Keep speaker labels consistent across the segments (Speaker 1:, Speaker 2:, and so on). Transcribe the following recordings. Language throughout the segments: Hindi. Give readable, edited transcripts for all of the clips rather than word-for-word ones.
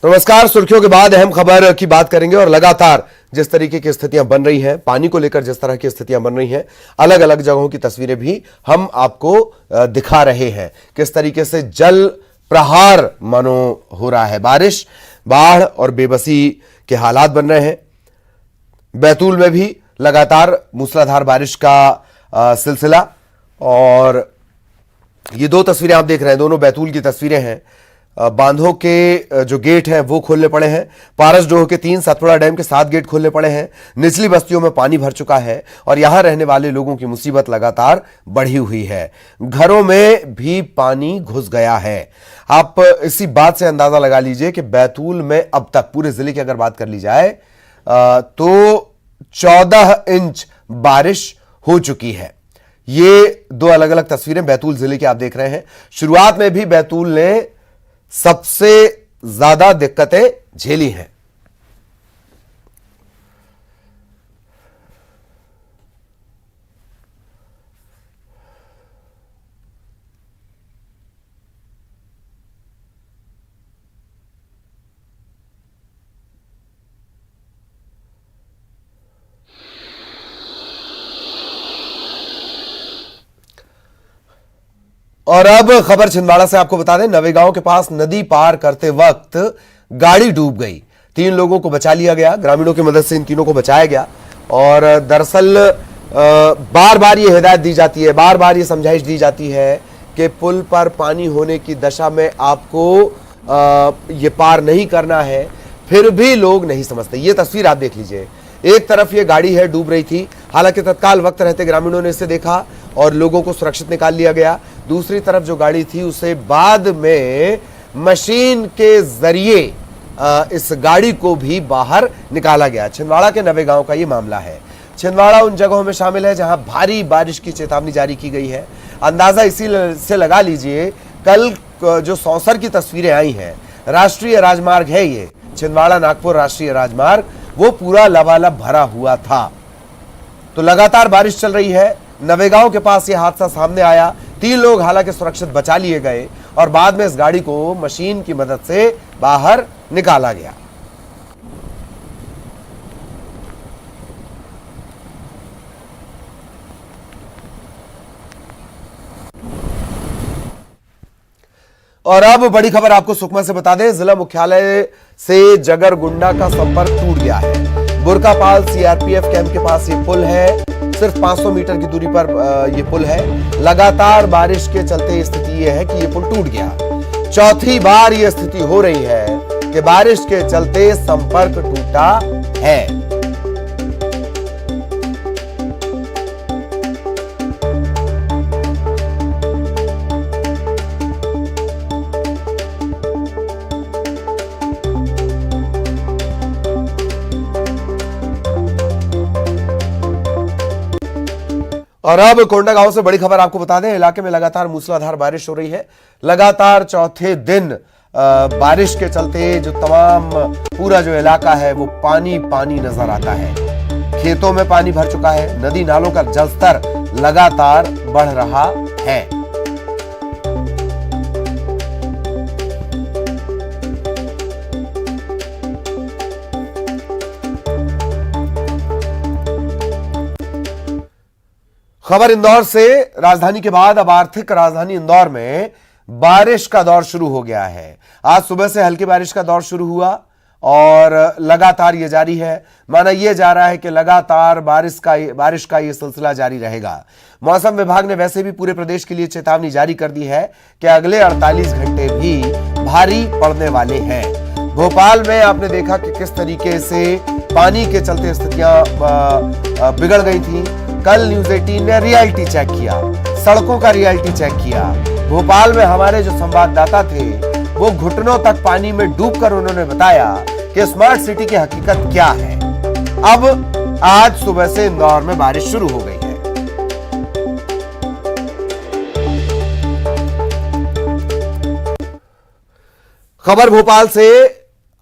Speaker 1: नमस्कार। सुर्खियों के बाद अहम खबर की बात करेंगे और लगातार जिस तरीके की स्थितियां बन रही हैं, पानी को लेकर जिस तरह की स्थितियां बन रही हैं, अलग अलग जगहों की तस्वीरें भी हम आपको दिखा रहे हैं। किस तरीके से जल प्रहार मानो हो रहा है, बारिश, बाढ़ और बेबसी के हालात बन रहे हैं। बैतूल में भी लगातार मूसलाधार बारिश का सिलसिला, और ये दो तस्वीरें आप देख रहे हैं, दोनों बैतूल की तस्वीरें हैं। बांधों के जो गेट हैं वो खोलने पड़े हैं। पारसडोह के 3, सतपुड़ा डैम के 7 गेट खोलने पड़े हैं। निचली बस्तियों में पानी भर चुका है और यहां रहने वाले लोगों की मुसीबत लगातार बढ़ी हुई है। घरों में भी पानी घुस गया है। आप इसी बात से अंदाजा लगा लीजिए कि बैतूल में अब तक पूरे जिले की अगर बात कर ली जाए तो 14 इंच बारिश हो चुकी है। ये दो अलग अलग तस्वीरें बैतूल जिले की आप देख रहे हैं। शुरुआत में भी बैतूल ने सबसे ज्यादा दिक्कतें झेली हैं। और अब खबर छिंदवाड़ा से आपको बता दें, नवेगांव के पास नदी पार करते वक्त गाड़ी डूब गई। 3 लोगों को बचा लिया गया। ग्रामीणों की मदद से इन तीनों को बचाया गया। और दरअसल बार बार ये हिदायत दी जाती है, बार बार ये समझाइश दी जाती है कि पुल पर पानी होने की दशा में आपको ये पार नहीं करना है, फिर भी लोग नहीं समझते। ये तस्वीर आप देख लीजिए। एक तरफ ये गाड़ी है, डूब रही थी, हालांकि तत्काल वक्त रहते ग्रामीणों ने इसे देखा और लोगों को सुरक्षित निकाल लिया गया। दूसरी तरफ जो गाड़ी थी उसे बाद में मशीन के जरिए इस गाड़ी को भी बाहर निकाला गया। छिंदवाड़ा के नवेगांव का ये मामला है। छिंदवाड़ा उन जगहों में शामिल है जहां भारी बारिश की चेतावनी जारी की गई है। अंदाजा इसी से लगा लीजिए, कल जो सौंसर की तस्वीरें आई हैं, राष्ट्रीय राजमार्ग है ये, छिंदवाड़ा नागपुर राष्ट्रीय राजमार्ग, वो पूरा लबालब भरा हुआ था। तो लगातार बारिश चल रही है। नवेगांव के पास यह हादसा सामने आया। 3 लोग हालांकि सुरक्षित बचा लिए गए और बाद में इस गाड़ी को मशीन की मदद से बाहर निकाला गया। और अब बड़ी खबर आपको सुकमा से बता दें, जिला मुख्यालय से जगरगुंडा का संपर्क टूट गया है। बुरकापाल सीआरपीएफ कैंप के पास ये पुल है। सिर्फ 500 मीटर की दूरी पर ये पुल है। लगातार बारिश के चलते स्थिति ये है कि ये पुल टूट गया। चौथी बार ये स्थिति हो रही है कि बारिश के चलते संपर्क टूटा है। और अब कोंडागांव से बड़ी खबर आपको बता दें, इलाके में लगातार मूसलाधार बारिश हो रही है। लगातार चौथे दिन बारिश के चलते जो तमाम पूरा जो इलाका है वो पानी पानी नजर आता है। खेतों में पानी भर चुका है। नदी नालों का जलस्तर लगातार बढ़ रहा है। खबर इंदौर से। राजधानी के बाद अब आर्थिक राजधानी इंदौर में बारिश का दौर शुरू हो गया है। आज सुबह से हल्की बारिश का दौर शुरू हुआ और लगातार ये जारी है। माना यह जा रहा है कि लगातार बारिश का ये सिलसिला जारी रहेगा। मौसम विभाग ने वैसे भी पूरे प्रदेश के लिए चेतावनी जारी कर दी है कि अगले 48 घंटे भी भारी पड़ने वाले हैं। भोपाल में आपने देखा कि किस तरीके से पानी के चलते स्थितियां बिगड़ गई थी। कल न्यूज 18 ने रियलिटी चेक किया, सड़कों का रियलिटी चेक किया। भोपाल में हमारे जो संवाददाता थे वो घुटनों तक पानी में डूबकर उन्होंने बताया कि स्मार्ट सिटी की हकीकत क्या है। अब आज सुबह से इंदौर में बारिश शुरू हो गई है। खबर भोपाल से।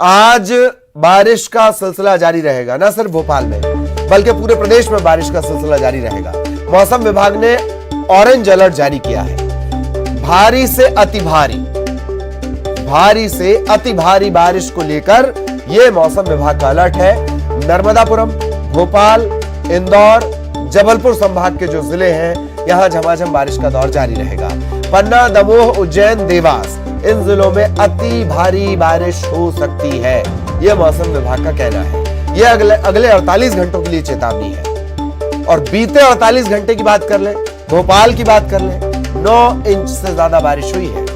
Speaker 1: आज बारिश का सिलसिला जारी रहेगा, न सिर्फ भोपाल में बल्कि पूरे प्रदेश में बारिश का सिलसिला जारी रहेगा। मौसम विभाग ने ऑरेंज अलर्ट जारी किया है। भारी से अति भारी, भारी से अति भारी बारिश को लेकर यह मौसम विभाग का अलर्ट है। नर्मदापुरम, भोपाल, इंदौर, जबलपुर संभाग के जो जिले हैं, यहां झमाझम बारिश का दौर जारी रहेगा। पन्ना, दमोह, उज्जैन, देवास, इन जिलों में अति भारी बारिश हो सकती है, यह मौसम विभाग का कहना है। यह अगले 48 घंटों के लिए चेतावनी है। और बीते 48 घंटे की बात कर ले, भोपाल की बात कर ले, 9 इंच से ज्यादा बारिश हुई है।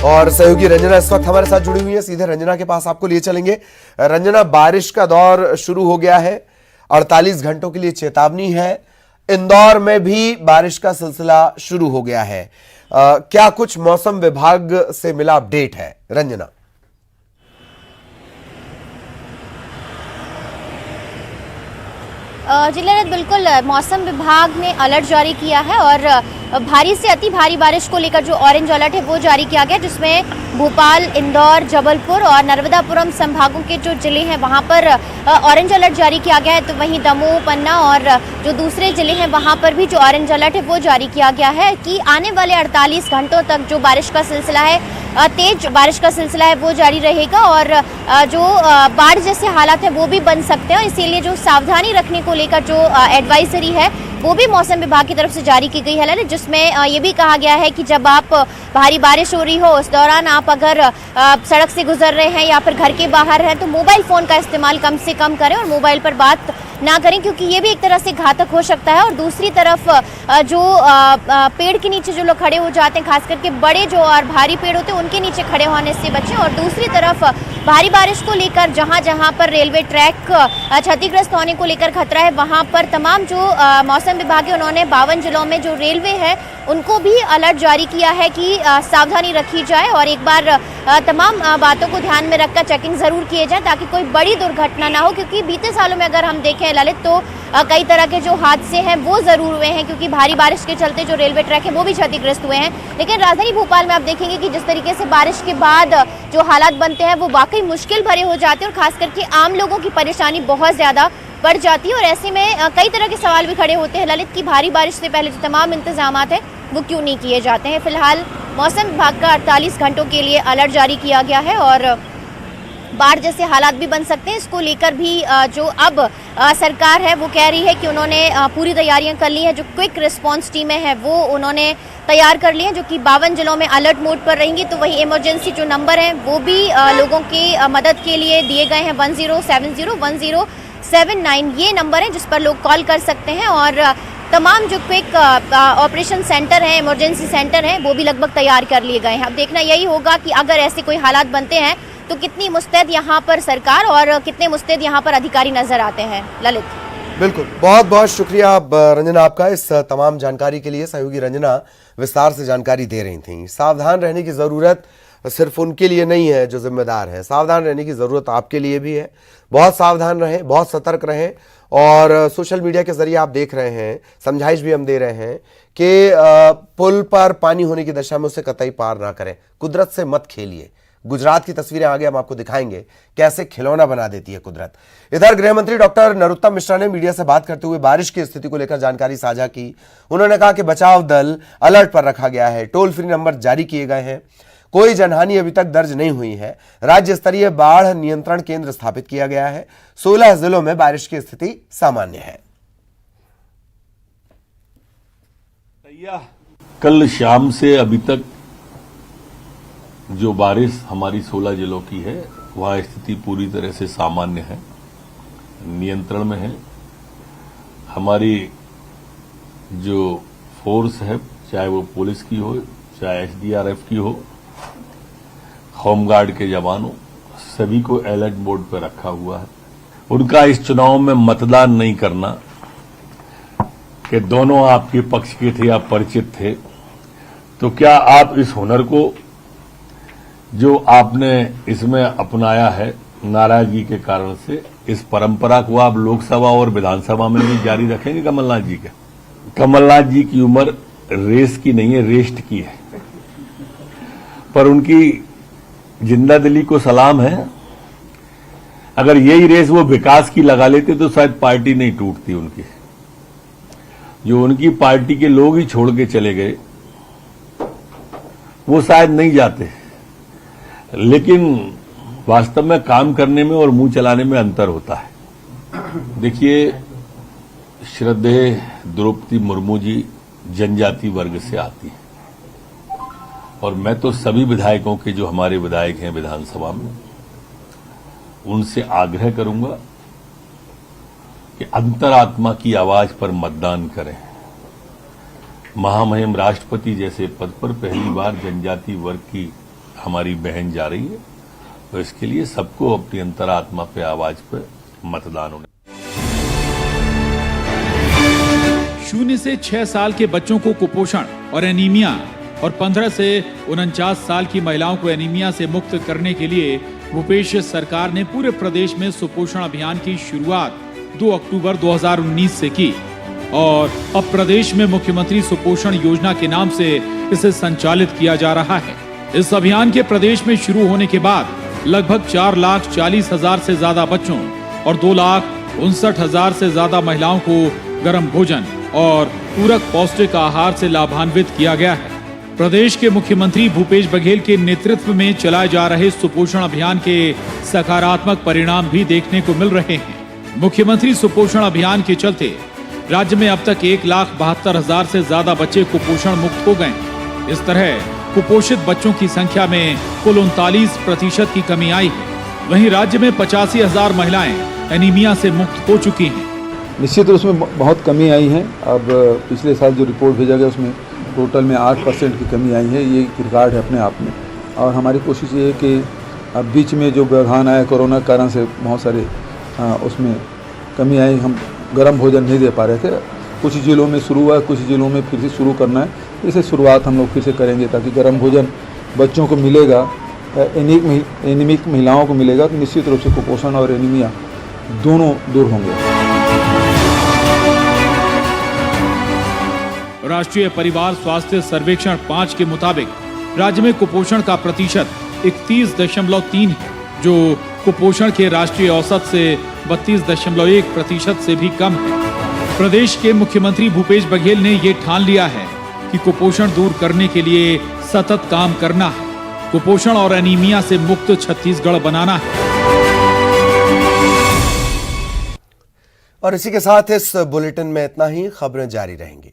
Speaker 1: और सहयोगी रंजना इस वक्त हमारे साथ जुड़ी हुई है, सीधे रंजना के पास आपको लिए चलेंगे। रंजना, बारिश का दौर शुरू हो गया है, 48 घंटों के लिए चेतावनी है। इंदौर में भी बारिश का सिलसिला शुरू हो गया है। क्या कुछ मौसम विभाग से मिला अपडेट है, रंजना?
Speaker 2: जिले बिल्कुल मौसम विभाग ने अलर्ट जारी किया है और भारी से अति भारी बारिश को लेकर जो ऑरेंज अलर्ट है वो जारी किया गया, जिसमें भोपाल, इंदौर, जबलपुर और नर्मदापुरम संभागों के जो जिले हैं वहां पर ऑरेंज अलर्ट जारी किया गया है। तो वहीं दमोह, पन्ना और जो दूसरे जिले हैं वहां पर भी जो ऑरेंज अलर्ट है वो जारी किया गया है कि आने वाले 48 घंटों तक जो बारिश का सिलसिला है, तेज बारिश का सिलसिला है वो जारी रहेगा और जो बाढ़ जैसे हालात है वो भी बन सकते हैं। और इसीलिए जो सावधानी रखने को लेकर जो एडवाइजरी है वो भी मौसम विभाग की तरफ से जारी की गई है, जिसमें ये भी कहा गया है कि जब आप भारी बारिश हो रही हो उस दौरान आप अगर सड़क से गुजर रहे हैं या फिर घर के बाहर हैं तो मोबाइल फोन का इस्तेमाल कम से कम करें और मोबाइल पर बात ना करें, क्योंकि ये भी एक तरह से घातक हो सकता है। और दूसरी तरफ जो पेड़ के नीचे जो लोग खड़े हो जाते हैं, खास करके बड़े जो और भारी पेड़ होते हैं उनके नीचे खड़े होने से बचें। और दूसरी तरफ भारी बारिश को लेकर जहां पर रेलवे ट्रैक क्षतिग्रस्त होने को लेकर खतरा है, वहां पर तमाम जो मौसम विभाग है उन्होंने 52 जिलों में जो रेलवे है उनको भी अलर्ट जारी किया है कि सावधानी रखी जाए और एक बार तमाम बातों को ध्यान में रखकर चेकिंग जरूर किए जाए ताकि कोई बड़ी दुर्घटना ना हो। क्योंकि बीते सालों में अगर हम देखें ललित तो कई तरह के जो हादसे हैं वो जरूर हुए हैं, क्योंकि भारी बारिश के चलते जो रेलवे ट्रैक है वो भी क्षतिग्रस्त हुए हैं। लेकिन राजधानी भोपाल में आप देखेंगे कि जिस तरीके से बारिश के बाद जो हालात बनते हैं वो वाकई मुश्किल भरे हो जाते हैं और खास करके आम लोगों की परेशानी बहुत ज्यादा बढ़ जाती है। और ऐसे में कई तरह के सवाल भी खड़े होते हैं ललित की भारी बारिश से पहले जो तमाम इंतजाम है वो क्यों नहीं किए जाते हैं। फिलहाल मौसम विभाग का 48 घंटों के लिए अलर्ट जारी किया गया है और बाढ़ जैसे हालात भी बन सकते हैं। इसको लेकर भी जो अब सरकार है वो कह रही है कि उन्होंने पूरी तैयारियां कर ली हैं। जो क्विक रिस्पांस टीमें हैं वो उन्होंने तैयार कर ली हैं, जो कि 52 जिलों में अलर्ट मोड पर रहेंगी। तो वही इमरजेंसी जो नंबर हैं वो भी लोगों की मदद के लिए दिए गए हैं, 1070 1079 ये नंबर है जिस पर लोग कॉल कर सकते हैं। और तमाम जो क्विक ऑपरेशन सेंटर हैं, इमरजेंसी सेंटर हैं, वो भी लगभग तैयार कर लिए गए हैं। अब देखना यही होगा कि अगर ऐसे कोई हालात बनते हैं तो कितनी मुस्तैद यहाँ पर सरकार और कितने मुस्तैद यहाँ पर अधिकारी नजर आते हैं। ललित,
Speaker 1: बिल्कुल, बहुत बहुत शुक्रिया रंजना आपका इस तमाम जानकारी के लिए। सहयोगी रंजना विस्तार से जानकारी दे रही थी। सावधान रहने की जरूरत सिर्फ उनके लिए नहीं है जो जिम्मेदार है, सावधान रहने की जरूरत आपके लिए भी है। बहुत सावधान रहें, बहुत सतर्क रहें। और सोशल मीडिया के जरिए आप देख रहे हैं, समझाइश भी हम दे रहे हैं कि पुल पर पानी होने की दशा में उसे कतई पार ना करें, कुदरत से मत खेलिए। गुजरात की तस्वीरें आगे हम आपको दिखाएंगे कैसे खिलौना बना देती है कुदरत। इधर गृह मंत्री डॉक्टर नरोत्तम मिश्रा ने मीडिया से बात करते हुए बारिश की स्थिति को लेकर जानकारी साझा की। उन्होंने कहा कि बचाव दल अलर्ट पर रखा गया है, टोल फ्री नंबर जारी किए गए हैं, कोई जनहानि अभी तक दर्ज नहीं हुई है। राज्य स्तरीय बाढ़ नियंत्रण केंद्र स्थापित किया गया है। 16 जिलों में बारिश की स्थिति सामान्य है।
Speaker 3: कल शाम से अभी तक जो बारिश हमारी 16 जिलों की है वह स्थिति पूरी तरह से सामान्य है, नियंत्रण में है। हमारी जो फोर्स है, चाहे वो पुलिस की हो, चाहे एसडीआरएफ की हो, होमगार्ड के जवानों, सभी को अलर्ट मोड पर रखा हुआ है। उनका इस चुनाव में मतदान नहीं करना कि दोनों आपके पक्ष के थे या परिचित थे, तो क्या आप इस हुनर को जो आपने इसमें अपनाया है नाराजगी के कारण से, इस परंपरा को आप लोकसभा और विधानसभा में भी जारी रखेंगे कमलनाथ जी के? कमलनाथ जी की उम्र रेस की नहीं है, रेस्ट की है, पर उनकी जिंदा दिली को सलाम है। अगर यही रेस वो विकास की लगा लेते तो शायद पार्टी नहीं टूटती उनकी। जो उनकी पार्टी के लोग ही छोड़ के चले गए, वो शायद नहीं जाते, लेकिन वास्तव में काम करने में और मुंह चलाने में अंतर होता है। देखिए, श्रद्धेय द्रौपदी मुर्मू जी जनजाति वर्ग से आती हैं, और मैं तो सभी विधायकों के, जो हमारे विधायक हैं विधानसभा में, उनसे आग्रह करूंगा कि अंतरात्मा की आवाज पर मतदान करें। महामहिम राष्ट्रपति जैसे पद पर पहली बार जनजाति वर्ग की हमारी बहन जा रही है, तो इसके लिए सबको अपनी अंतरात्मा पे आवाज पर मतदान होना।
Speaker 4: 0 से 6 साल के बच्चों को कुपोषण और एनीमिया और 15 से 49 साल की महिलाओं को एनीमिया से मुक्त करने के लिए भूपेश सरकार ने पूरे प्रदेश में सुपोषण अभियान की शुरुआत 2 अक्टूबर 2019 से की, और अब प्रदेश में मुख्यमंत्री सुपोषण योजना के नाम से इसे संचालित किया जा रहा है। इस अभियान के प्रदेश में शुरू होने के बाद लगभग 4,40,000 से ज्यादा बच्चों और 2,59,000 से ज्यादा महिलाओं को गर्म भोजन और पूरक पौष्टिक आहार से लाभान्वित किया गया है। प्रदेश के मुख्यमंत्री भूपेश बघेल के नेतृत्व में चलाए जा रहे सुपोषण अभियान के सकारात्मक परिणाम भी देखने को मिल रहे हैं। मुख्यमंत्री सुपोषण अभियान के चलते राज्य में अब तक 1,72,000 से ज्यादा बच्चे कुपोषण मुक्त हो गए। इस तरह कुपोषित बच्चों की संख्या में कुल 39% की कमी आई है। वहीं राज्य में 85,000 महिलाएं एनीमिया से मुक्त हो चुकी हैं।
Speaker 5: निश्चित रूप में बहुत कमी आई है। अब पिछले साल जो रिपोर्ट भेजा गया उसमें टोटल में 8% की कमी आई है। ये रिकॉर्ड है अपने आप में, और हमारी कोशिश ये है कि अब बीच में जो व्यवधान आया कोरोना के कारण से बहुत सारे उसमें कमी आई। हम गर्म भोजन नहीं दे पा रहे थे। कुछ जिलों में शुरू हुआ, कुछ जिलों में फिर से शुरू करना है। इसे शुरुआत हम लोग फिर से करेंगे ताकि गर्म भोजन बच्चों को मिलेगा, एनीमिक महिलाओं को मिलेगा, तो निश्चित रूप से कुपोषण और एनीमिया दोनों दूर होंगे।
Speaker 4: राष्ट्रीय परिवार स्वास्थ्य सर्वेक्षण 5 के मुताबिक राज्य में कुपोषण का प्रतिशत 31.3 है, जो कुपोषण के राष्ट्रीय औसत से 32.1% से भी कम है। प्रदेश के मुख्यमंत्री भूपेश बघेल ने ये ठान लिया है कि कुपोषण दूर करने के लिए सतत काम करना है। कुपोषण और एनीमिया से मुक्त छत्तीसगढ़ बनाना है।
Speaker 1: और इसी के साथ इस बुलेटिन में इतना ही। खबरें जारी रहेंगी।